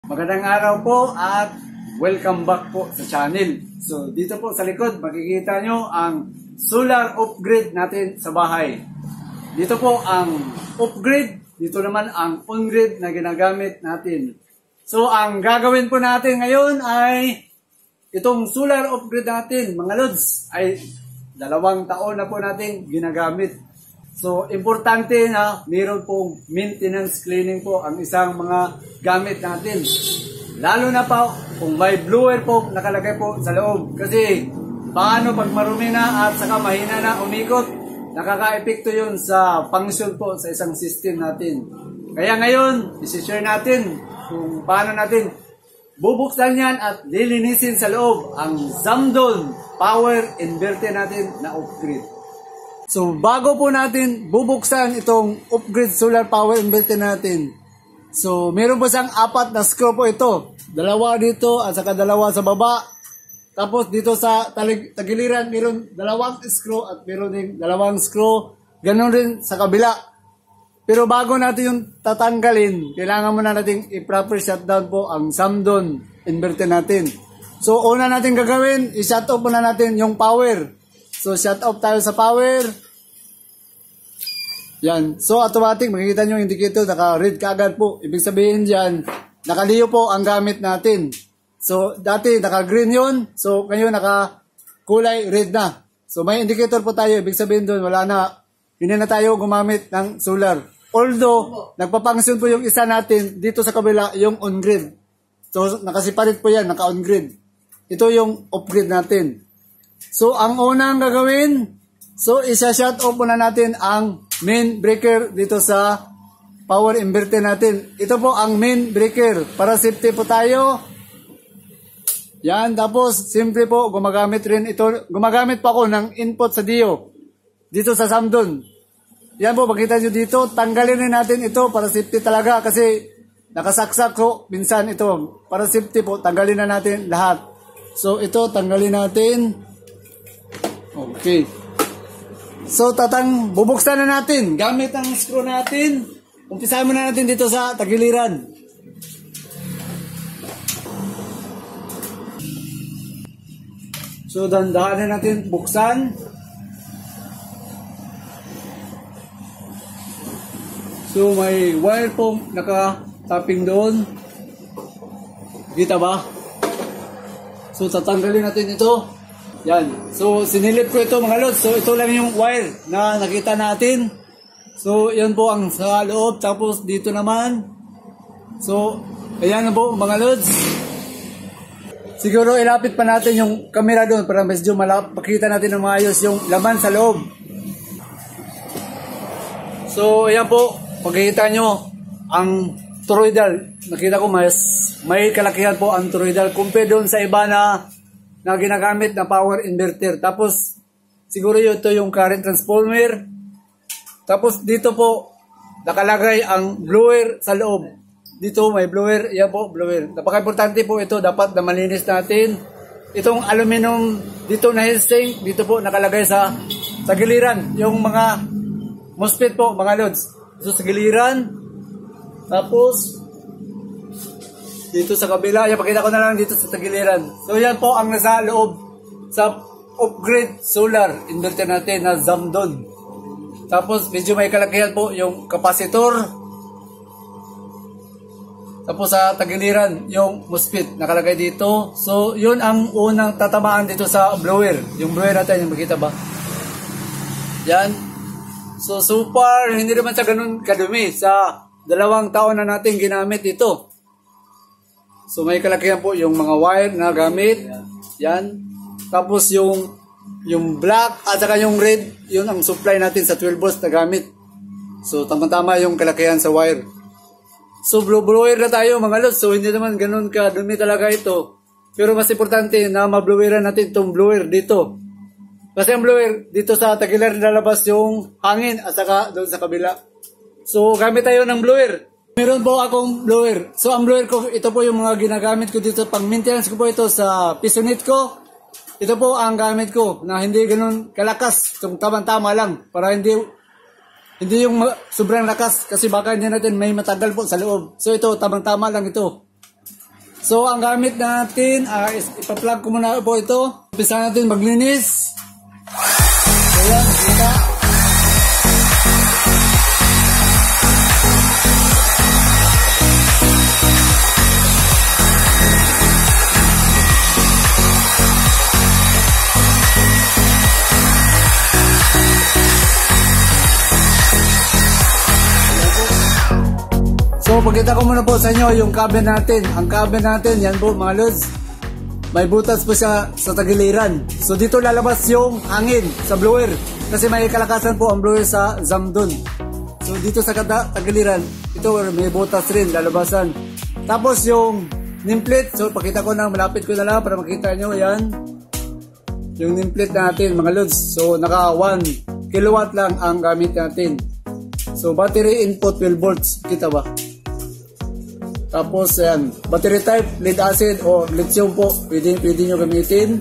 Magandang araw po at welcome back po sa channel. So dito po sa likod makikita nyo ang solar off-grid natin sa bahay. Dito po ang off-grid, dito naman ang on-grid na ginagamit natin. So ang gagawin po natin ngayon ay itong solar off-grid natin mga lods ay 2 taon na po natin ginagamit. So, importante na mayroon pong maintenance cleaning po ang isang mga gamit natin. Lalo na po kung may blower po nakalagay po sa loob. Kasi paano pag marumi na at saka mahina na umikot, nakaka-epekto yun sa function po sa isang system natin. Kaya ngayon, isi-share natin kung paano natin bubuksan yan at lilinisin sa loob ang Zamdon power inverter natin na off-grid. So, bago po natin bubuksan itong off-grid solar power inverter natin. So, meron po siyang 4 na screw po ito. 2 dito at saka 2 sa baba. Tapos dito sa tagiliran, meron 2 screw at meron din 2 screw. Ganon rin sa kabila. Pero bago natin yung tatanggalin, kailangan muna natin i-proper shutdown po ang Zamdon inverter natin. So, una natin gagawin, i-shut off muna natin yung power. So, shut off tayo sa power. Yan. So, automatic, makikita nyo yung indicator, naka-red kaagad po. Ibig sabihin dyan, nakaliyo po ang gamit natin. So, dati, naka-green yun. So, ngayon, naka-kulay red na. So, may indicator po tayo. Ibig sabihin doon, wala na. Hindi na tayo gumamit ng solar. Although, nagpapangsyon po yung isa natin dito sa kabila, yung on-grid. So, nakasiparit po yan, naka-on-grid. Ito yung off-grid natin. So, ang unang gagawin, so, isa-shut off muna natin ang main breaker dito sa power inverter natin. Ito po ang main breaker. Para safety po tayo. Yan, tapos, simple po, gumagamit rin ito. Gumagamit pa ako ng input sa Dio. Dito sa Zamdon. Yan po, makita nyo dito. Tanggalin rin natin ito para safety talaga kasi nakasaksak ko minsan ito. Para safety po, tanggalin na natin lahat. So, ito, tanggalin natin. Okay. So, bubuksan na natin. Gamit ang screw natin. Umpisahan muna natin dito sa tagiliran. So, dandahan na natin buksan. So, may wire po naka-tapping doon. Kita ba? So, tatanggalin natin ito. Yan. So, sinilip ko ito mga lods. So, ito lang yung wire na nakita natin. So, yan po ang sa loob. Tapos, dito naman. So, ayan na po mga lods. Siguro, ilapit pa natin yung camera doon para medyo makita natin ng maayos yung laman sa loob. So, ayan po. Pagkikita nyo, ang toroidal. Nakita ko may kalakihan po ang toroidal. Compare doon sa iba na ginagamit na power inverter. Tapos, siguro ito yung current transformer. Tapos, dito po, nakalagay ang blower sa loob. Dito, may blower. Yan po, blower. Napaka-importante po ito. Dapat na malinis natin. Itong aluminum, dito na heatsink. Dito po, nakalagay sa giliran. Yung mga MOSFET po, mga loads. So, sa giliran. Tapos, dito sa kabila, yan, pakita ko na lang dito sa tagiliran. So, yan po ang nasa loob sa off-grid solar inverter natin na Zamdon. Tapos, medyo may kalakihan po yung capacitor. Tapos, sa tagiliran, yung MOSFET nakalagay dito. So, yun ang unang tatamaan dito sa blower. Yung blower natin, yung makita ba? Yan. So, super, hindi naman siya ganun kadumi. Sa 2 taon na natin ginamit ito. So, may kalakihan po yung mga wire na gamit. Yan. Tapos, yung black at saka yung red, yun ang supply natin sa 12 volts na gamit. So, tama-tama yung kalakihan sa wire. So, blower na tayo mga lods. So, hindi naman ganun kadumi talaga ito. Pero mas importante na mabloweran natin itong blower dito. Kasi ang blower, dito sa tagilar lalabas yung hangin at saka doon sa kabila. So, gamit tayo ng blower. Meron po akong blower. So, ang blower ko, ito po yung mga ginagamit ko dito. Pang maintenance ko po ito sa pisonit ko. Ito po ang gamit ko na hindi ganun kalakas. Itong tama-tama lang. Para hindi yung sobrang lakas. Kasi baka hindi natin may matagal po sa loob. So, ito, tamang-tama lang ito. So, ang gamit natin, ipa-plug ko muna po ito. Umpisa natin maglinis. So, yan, kita. So, pagkita ko muna po sa inyo yung cabin natin. Ang cabin natin, yan po mga lods. May butas po siya sa tagiliran. So, dito lalabas yung hangin sa blower. Kasi may kalakasan po ang blower sa Zamdon. So, dito sa tagiliran, ito may butas rin, lalabasan. Tapos yung nameplate. So, pakita ko na, malapit ko na lang para makita nyo. Yan. Yung nameplate natin, mga lods. So, naka 1 kilowatt lang ang gamit natin. So, battery input 12 volts. Kita ba? Tapos, ayan, battery type, lead acid o lithium po, pwede nyo gamitin.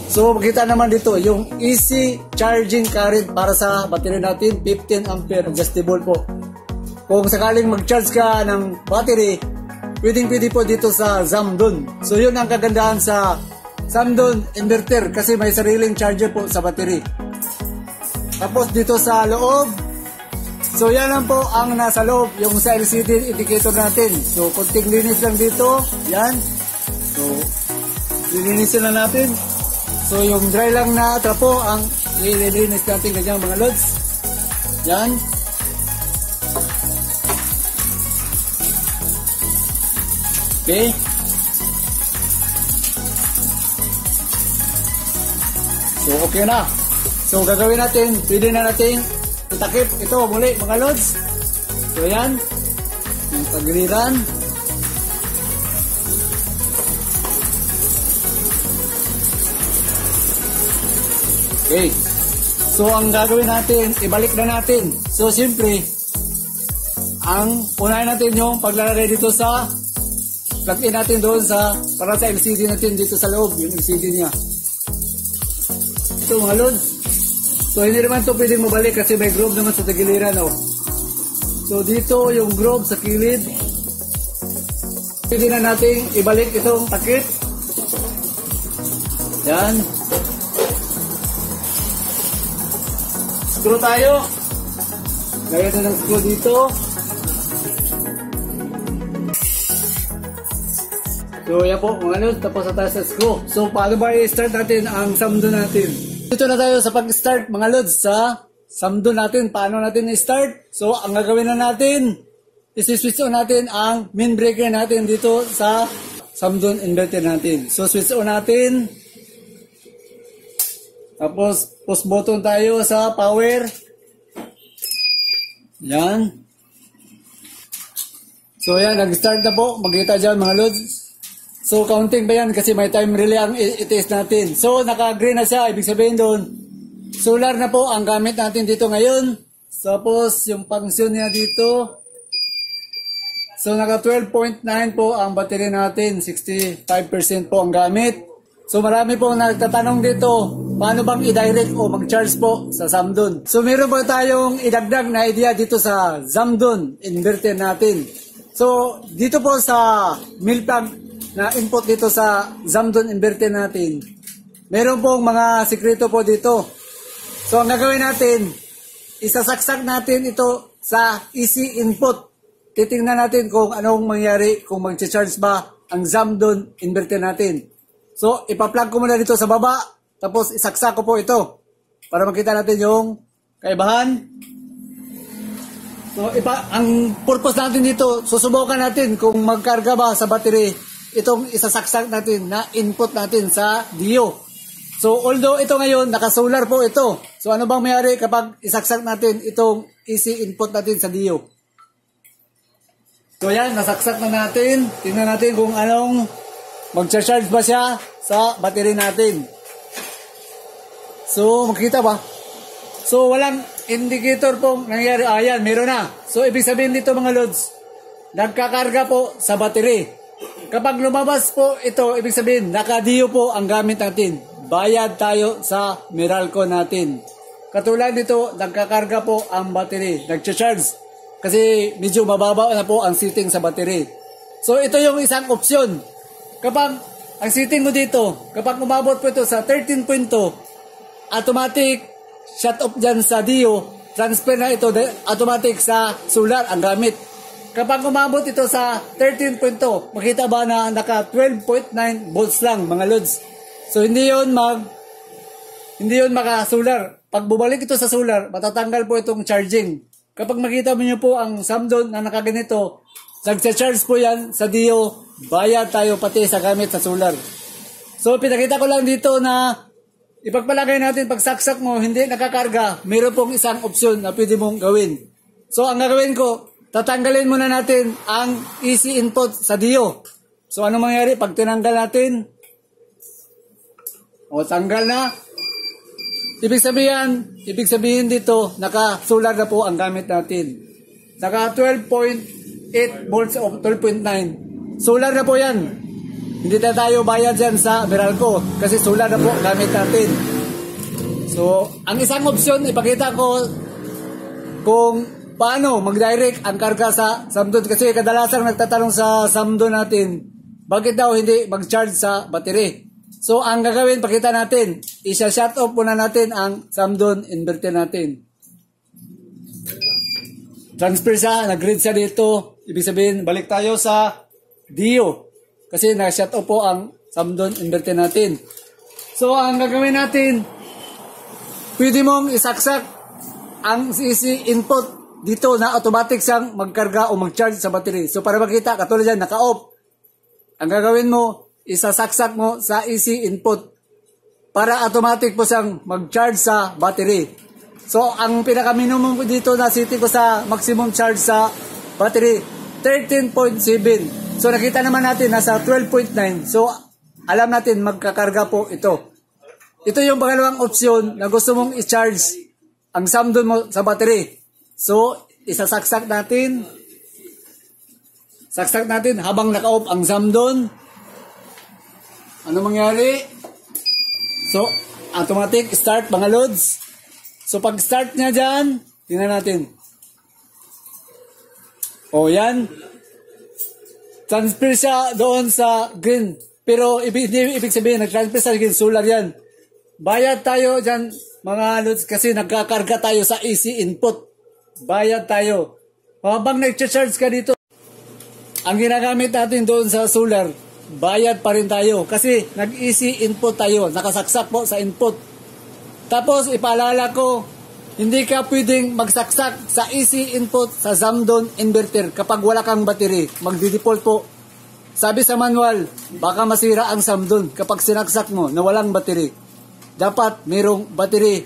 So, makita naman dito, yung easy charging current para sa battery natin, 15 ampere, adjustable po. Kung sakaling mag-charge ka ng battery, pwede po dito sa Zamdon. So, yun ang kagandahan sa Zamdon inverter kasi may sariling charger po sa battery. Tapos, dito sa loob, so, yan lang po ang nasa loob, yung sa LCD indicator natin. So, konting linis lang dito. Yan. So, lilinisin lang natin. So, yung dry lang na trapo ang ililinis natin ganyan mga lods. Yan. Okay. So, okay na. So, gagawin natin, pwede na natin itakip ito muli mga lods. So yan, yung tagiliran. Okay. So ang gagawin natin, ibalik na natin. So siyempre, ang unahin natin yung paglalagay dito sa plug-in natin doon sa para sa LCD natin dito sa loob, yung LCD niya. Ito mga lods. So, hindi naman ito pwedeng mabalik kasi may groove naman sa tagiliran. Oh. So, dito yung groove sa kilid. Pwede na natin ibalik itong takip. Yan. Screw tayo. Gaya na ng screw dito. So, yan po mga lods. Tapos na tayo sa screw. So, paano ba i-start natin ang Zamdon natin? Dito na tayo sa pag-start mga lods sa Zamdon natin. Paano natin i-start? So, ang gagawin na natin, isi-switch on natin ang main breaker natin dito sa Zamdon inverter natin. So, switch on natin. Tapos, push button tayo sa power. Yan. So, yan. Nag-start na po. Magkita dyan mga lods. So, counting ba yan? Kasi may time relay ang i-test natin. So, naka-green na siya. Ibig sabihin doon, solar na po ang gamit natin dito ngayon. Tapos, yung function niya dito. So, naka 12.9 po ang battery natin. 65% po ang gamit. So, marami po nagtatanong dito, paano bang i-direct o mag-charge po sa Zamdon? So, meron po tayong idagdag na idea dito sa Zamdon inverter natin. So, dito po sa mill plug na input dito sa Zamdon inverter natin, meron pong mga sikreto po dito. So, ang gagawin natin, isasaksak natin ito sa easy input. Titingnan natin kung anong mangyari, kung mag-charge ba ang Zamdon inverter natin. So, ipa-plug ko muna dito sa baba, tapos isaksak ko po ito para makita natin yung kaibahan. So, ang purpose natin dito, susubukan natin kung magkarga ba sa battery itong isasaksak natin na input natin sa Dio. So, although ito ngayon, naka-solar po ito. So, ano bang mayari kapag isaksak natin itong easy input natin sa Dio? So, yan, nasaksak na natin. Tingnan natin kung anong mag-charge ba siya sa battery natin. So, makikita ba? So, walang indicator pong nangyari. Ayan, meron na. So, ibig sabihin dito mga lods, nagkakarga po sa battery. Kapag lumabas po ito, ibig sabihin, naka-Dio po ang gamit natin. Bayad tayo sa Meralco natin. Katulad dito, nagkakarga po ang battery. Nag-charge. Kasi medyo mababa na po ang setting sa battery. So, ito yung isang opsyon. kapag ang setting mo dito, kapag umabot po ito sa 13.2, automatic shut off dyan sa Dio, transfer na ito automatic sa solar ang gamit. Kapag umabot ito sa 13.2, makita ba na naka 12.9 volts lang mga lods. So hindi yun maka-solar. Pag bumalik ito sa solar, matatanggal po itong charging. Kapag makita mo nyo po ang Samdon na nakaganito, nagsa-charge po yan sa Dio, bayad tayo pati sa gamit sa solar. So pinakita ko lang dito na ipagpalagay natin pag saksak mo, hindi nakakarga, mayroon pong isang opsyon na pwede mong gawin. So ang gagawin ko, tatanggalin muna natin ang easy input sa Dio. So ano mangyari pag tinanggal natin? O tanggal na. Ibig sabihin dito, naka-solar na po ang gamit natin. Naka 12.8 volts o 12.9. Solar na po yan. Hindi na tayo bayad dyan sa Meralco kasi solar na po ang gamit natin. So, ang isang opsyon, ipakita ko kung paano mag-direct ang karga sa Samdon. Kasi kadalasan nagtatanong sa Samdon natin, bakit daw hindi mag-charge sa battery? So, ang gagawin, pakita natin, isa-shut off muna natin ang Samdon inverter natin. Transfer siya, nag-grid siya dito. Ibig sabihin, balik tayo sa Dio. Kasi na-shut off po ang Samdon inverter natin. So, ang gagawin natin, pwede mong isaksak ang AC input dito na automatic siyang magkarga o mag-charge sa battery. So, para makita, katulad yan, naka-off. Ang gagawin mo, isasaksak mo sa AC input para automatic po siyang mag-charge sa battery. So, ang pinaka-minimum dito na setting ko sa maximum charge sa battery, 13.7. So, nakita naman natin nasa 12.9. So, alam natin magkakarga po ito. Ito yung pangalawang opsyon na gusto mong i-charge ang Samdon mo sa battery. So, isasaksak natin. Saksak natin habang naka-off ang Samdon. Ano mangyari? So, automatic start mga loads. So, pag start niya dyan, tingnan natin. O, yan. Transfer siya doon sa green. Pero, ibig sabihin, nag-transfer sa green, solar yan. Bayad tayo dyan, mga loads, kasi nagkakarga tayo sa AC input. Bayad tayo. Habang nag-charge ka dito, ang ginagamit natin doon sa solar, bayad pa rin tayo kasi nag-AC input tayo, nakasaksak po sa input. Tapos ipaalala ko, hindi ka pwedeng magsaksak sa AC input sa Samdon inverter kapag wala kang battery. Magdi-default po. Sabi sa manual, baka masira ang Samdon kapag sinaksak mo na walang battery. Dapat mayroong battery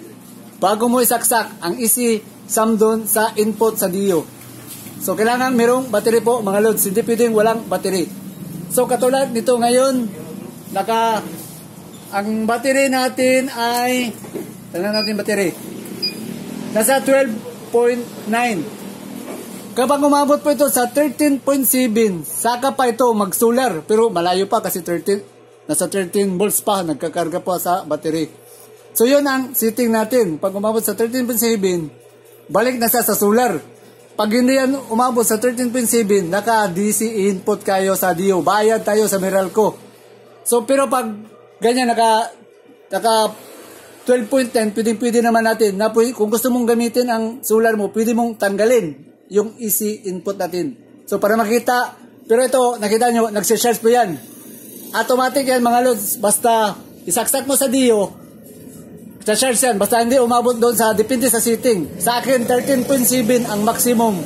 bago mo isaksak ang AC Samdon sa input sa Dio. So kailangan mayroong battery po mga loads, hindi pwedeng walang battery. So katulad nito ngayon, ang battery natin ay, tingnan natin battery, nasa 12.9. Kapag umabot po ito sa 13.7, saka pa ito mag-solar, pero malayo pa kasi nasa 13 volts pa, nagkakarga po sa battery. So yun ang setting natin. Pag umabot sa 13.7, balik na siya sa solar. Pag hindi yan umabot sa 13.7, naka-DC input kayo sa Dio. Bayad tayo sa Meralco. So, pero pag ganyan, naka 12.10, pwede naman natin. Na, kung gusto mong gamitin ang solar mo, pwede mong tanggalin yung AC input natin. So, para makita, pero ito, nakita nyo, nagsa-charge po yan. Automatic yan mga lods. Basta isaksak mo sa Dio, sa charge yan, basta hindi umabot doon sa, depende sa setting. Sa akin, 13.7 ang maximum.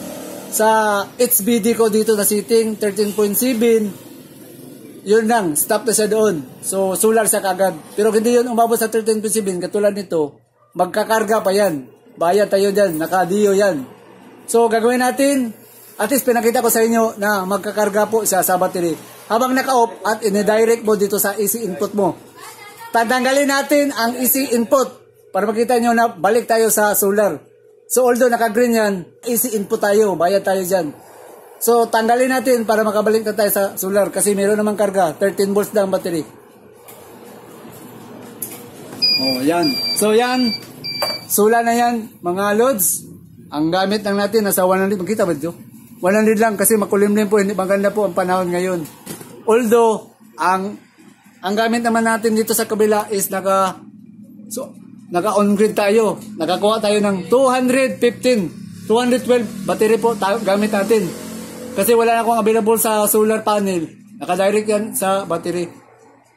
Sa HBD ko dito na setting, 13.7. Yun lang, stop na siya doon. So, solar siya kagad. Pero hindi yun umabot sa 13.7, katulad nito, magkakarga pa yan. Bayad tayo dyan, naka-Dio yan. So, gagawin natin, at least pinakita ko sa inyo na magkakarga po siya sa battery. Habang naka-off at ine-direct mo dito sa AC input mo. Tatanggalin natin ang AC input para makita nyo na balik tayo sa solar. So although naka-green yan, AC input tayo, bayad tayo dyan. So tanggalin natin para makabalik na tayo sa solar kasi meron namang karga, 13 volts lang battery. Oh, yan. So yan, solar na yan mga loads. Ang gamit lang natin nasa 100, makita ba ito? 100 lang kasi makulimlim po, hindi maganda po ang panahon ngayon. Although Ang gamit naman natin dito sa kabila is naka on grid tayo. Nakakuha tayo ng 212 battery po gamit natin. Kasi wala na akong available sa solar panel. Naka-direct yan sa battery.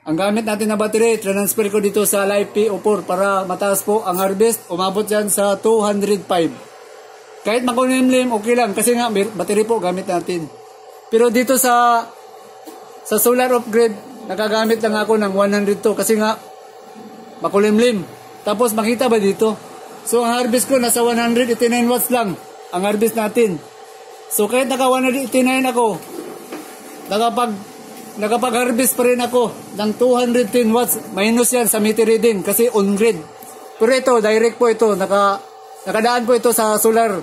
Ang gamit natin na battery, transfer ko dito sa Live PO4 para mataas po ang harvest. Umabot yan sa 205. Kahit makulimlim, okay lang. Kasi nga, battery po gamit natin. Pero dito sa solar upgrade, nakagamit lang ako ng 102 kasi nga makulimlim. Tapos makita ba dito? So ang harvest ko nasa 189 watts lang ang harvest natin. So kahit naka 189 ako, nakapag-harvest pa rin ako ng 210 watts. Minus yan sa meter reading kasi on grid. Pero ito, direct po ito. Nakadaan po ito sa solar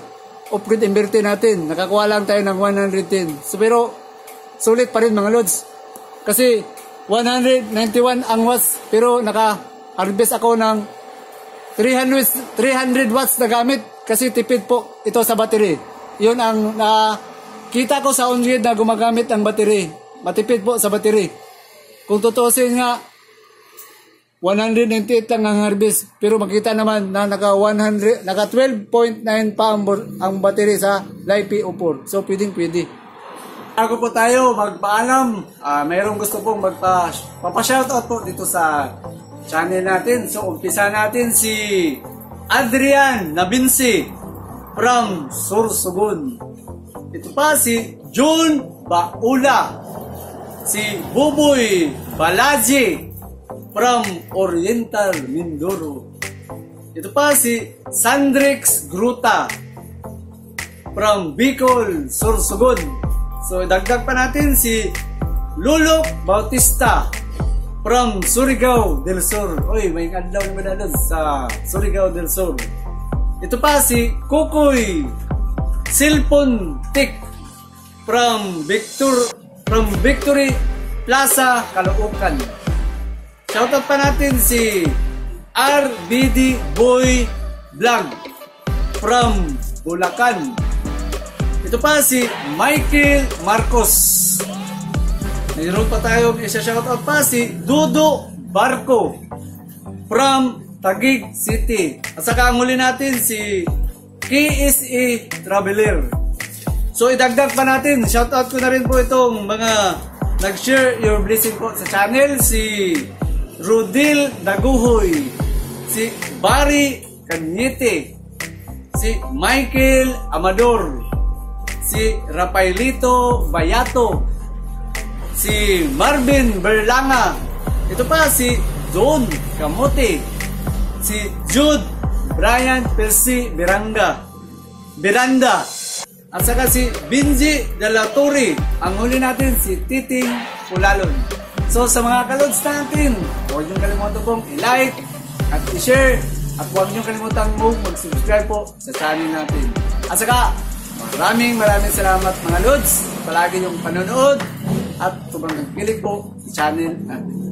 off-grid inverter natin. Nakakuha lang tayo ng 110. So pero sulit pa rin mga lods. Kasi 191 ang watts pero naka-harvest ako ng 300 watts na gamit kasi tipid po ito sa battery. Yun ang nakita ko sa on-grid na gumagamit ng battery. Matipid po sa battery. Kung tutusin nga 198 lang ang harvest pero makita naman na naka 12.9 pa ang battery sa Live PO4. So pwede. Bago po tayo magpaalam, mayroong gusto pong magpa-shoutout po dito sa channel natin. So umpisa natin si Adrian Nabinsi from Sorsogon. Ito pa si June Baula, si Buboy Balaji from Oriental Mindoro. Ito pa si Sandrix Gruta from Bicol, Sorsogon. So, dagdag pa natin si Lulok Bautista from Surigao del Sur. Oy, may adlaw naman na sa Surigao del Sur. Ito pa si Kukoy Silpon Tik from Victory Plaza, Caloocan. Shoutout pa natin si RBD Boy Vlog from Bulacan. Ito pa si Michael Marcos. Mayroon pa tayong isa-shoutout pa si Dudo Barco from Taguig City. At saka ang huli natin si KSE Traveler. So idagdag pa natin, shoutout ko na rin po itong mga nag-share your blessing po sa channel. Si Rodil Daguhoy, si Barry Cañete, si Michael Amador, si Rafaelito Bayato, si Marvin Berlanga, ito pa si Don Kamote, si Jude Brian Percy Miranda, at saka si Binji de la Torre. Ang huli natin si Titing Pulalon. So sa mga kalods natin, huwag niyong kalimutan pong i-like at i-share at huwag niyong kalimutan mag-subscribe po sa channel natin. At saka maraming salamat mga lods. Palagi yung panonood at kung nagpilig po sa channel natin.